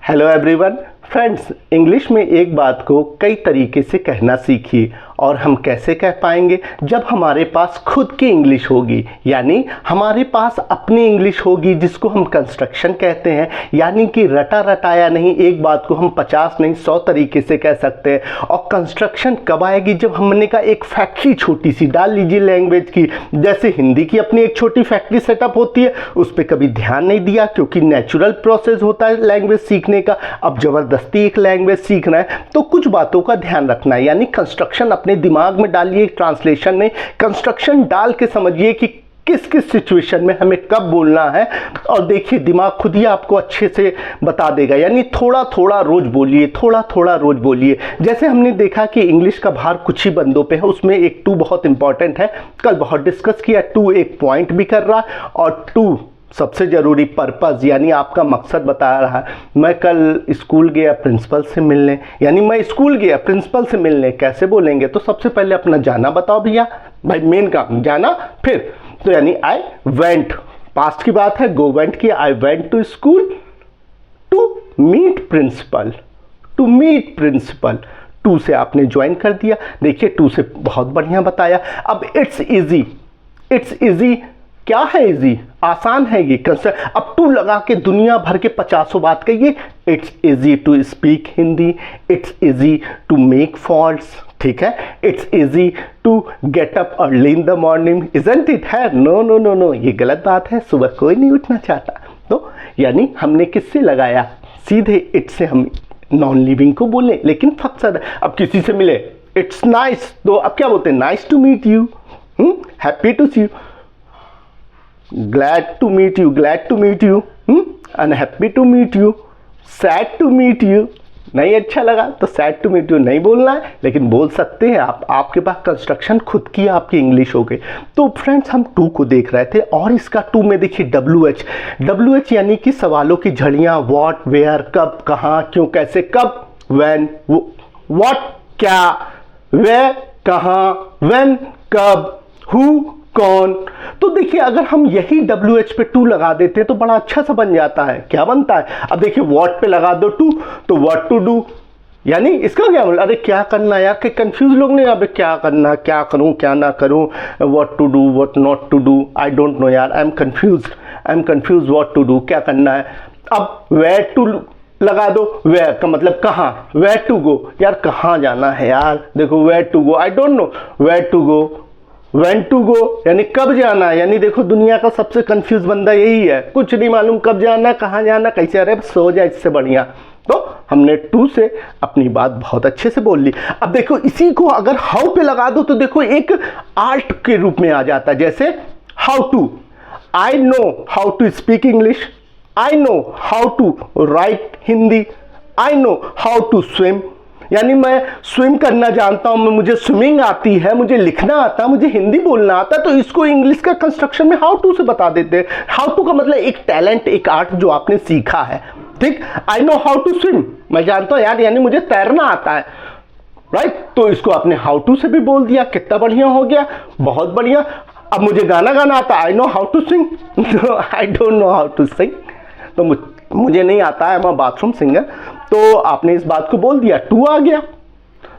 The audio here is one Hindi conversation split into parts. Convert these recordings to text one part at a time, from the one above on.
हेलो एवरीवन फ्रेंड्स, इंग्लिश में एक बात को कई तरीके से कहना सीखिए। और हम कैसे कह पाएंगे? जब हमारे पास खुद की इंग्लिश होगी, यानी हमारे पास अपनी इंग्लिश होगी, जिसको हम कंस्ट्रक्शन कहते हैं। यानी कि रटा रटाया नहीं, एक बात को हम 50 नहीं 100 तरीके से कह सकते हैं। और कंस्ट्रक्शन कब आएगी? जब हमने का एक फैक्ट्री छोटी सी डाल लीजिए लैंग्वेज की, जैसे हिंदी की अपनी एक छोटी फैक्ट्री सेटअप होती है, उस पर कभी ध्यान नहीं दिया क्योंकि नेचुरल प्रोसेस होता है लैंग्वेज सीखने का। अब ज़बरदस्ती एक लैंग्वेज सीखना है तो कुछ बातों का ध्यान रखना है। यानी कंस्ट्रक्शन अपने दिमाग में डालिए, ट्रांसलेशन नहीं, कंस्ट्रक्शन डाल के समझिए कि किस किस सिचुएशन में हमें कब बोलना है। और देखिए दिमाग खुद ही आपको अच्छे से बता देगा। यानी थोड़ा थोड़ा रोज बोलिए, थोड़ा थोड़ा रोज बोलिए। जैसे हमने देखा कि इंग्लिश का भार कुछ ही बंदों पे है, उसमें एक टू बहुत इंपॉर्टेंट है, कल बहुत डिस्कस किया। टू एक पॉइंट भी कर रहा है और टू सबसे ज़रूरी पर्पस, यानी आपका मकसद बता रहा है। मैं कल स्कूल गया प्रिंसिपल से मिलने, यानी मैं स्कूल गया प्रिंसिपल से मिलने। कैसे बोलेंगे? तो सबसे पहले अपना जाना बताओ भैया, भाई मेन काम जाना। फिर तो यानी आई वेंट, पास्ट की बात है, गो वेंट की, I went to school to meet principal, to meet principal. To से आपने ज्वाइन कर दिया। देखिए टू से बहुत बढ़िया बताया। अब इट्स इजी, इट्स इजी क्या है? इजी, आसान है ये कंसेप्ट। अब टू लगा के दुनिया भर के 50 बात कहिए। It's easy to speak Hindi, it's easy to make faults, ठीक है। It's easy to get up early in the morning, isn't it है? नो नो नो नो, ये गलत बात है, सुबह कोई नहीं उठना चाहता। तो यानी हमने किससे लगाया? सीधे इट से हम नॉन लिविंग को बोले, लेकिन फक्सद अब किसी से मिले इट्स नाइस, तो अब क्या बोलते हैं? Nice to meet you, happy to see you, glad to meet you, glad to meet you, unhappy to meet you, sad to meet you। नहीं अच्छा लगा तो sad to meet you नहीं बोलना है, लेकिन बोल सकते हैं आप। आपके पास कंस्ट्रक्शन खुद की आपकी इंग्लिश हो गई। तो फ्रेंड्स हम टू को देख रहे थे और इसका टू में देखिए WH, WH यानी कि सवालों की झड़ियाँ। व्हाट, वेयर, कब, कहाँ, क्यों, कैसे। कब, व्हेन, व्हाट क्या, वेयर कहाँ, व्हेन कब, हु कौन। तो देखिए अगर हम यही WH पे टू लगा देते हैं तो बड़ा अच्छा सा बन जाता है। क्या बनता है? अब देखिए व्हाट पे लगा दो टू, तो व्हाट टू डू, यानी इसका क्या मतलब? अरे क्या करना यार, कि कंफ्यूज लोग नहीं, अबे क्या करना, क्या करूं क्या ना करूं, what to do, what not to do, I don't know यार, I am confuse what to do, क्या करना है। अब वेयर टू लगा दो, वेयर का मतलब कहाँ, वेयर टू गो, यार कहाँ जाना है यार, देखो where to go, I don't know where to go. When to go यानी कब जाना है। यानी देखो दुनिया का सबसे कंफ्यूज बंदा यही है, कुछ नहीं मालूम कब जाना, कहाँ जाना, कैसे। अरे सो जाए, इससे बढ़िया। तो हमने टू से अपनी बात बहुत अच्छे से बोल ली। अब देखो इसी को अगर हाउ पे लगा दो तो देखो एक आर्ट के रूप में आ जाता है। जैसे how to, I know how to speak English, I know how to write Hindi, I know how to swim. यानी मैं स्विम करना जानता हूं, मुझे स्विमिंग आती है, मुझे लिखना आता है, मुझे हिंदी बोलना आता है। तो इसको इंग्लिश का कंस्ट्रक्शन में हाउ टू से बता देते हैं। हाउ टू का मतलब एक टैलेंट, एक आर्ट जो आपने सीखा है, ठीक। I know how to swim, मैं जानता हूं यार, यानी मुझे तैरना आता है, राइट। तो इसको आपने हाउ टू से भी बोल दिया, कितना बढ़िया हो गया, बहुत बढ़िया। अब मुझे गाना गाना आता है, I know how to sing, I don't know how to sing, तो मुझे नहीं आता है, मैं बाथरूम सिंगर। तो आपने इस बात को बोल दिया, टू आ गया।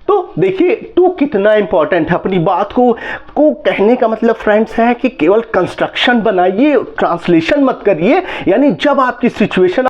तो देखिए टू कितना इंपॉर्टेंट है। अपनी बात को कहने का मतलब फ्रेंड्स है कि केवल कंस्ट्रक्शन बनाइए, ट्रांसलेशन मत करिए। यानी जब आपकी सिचुएशन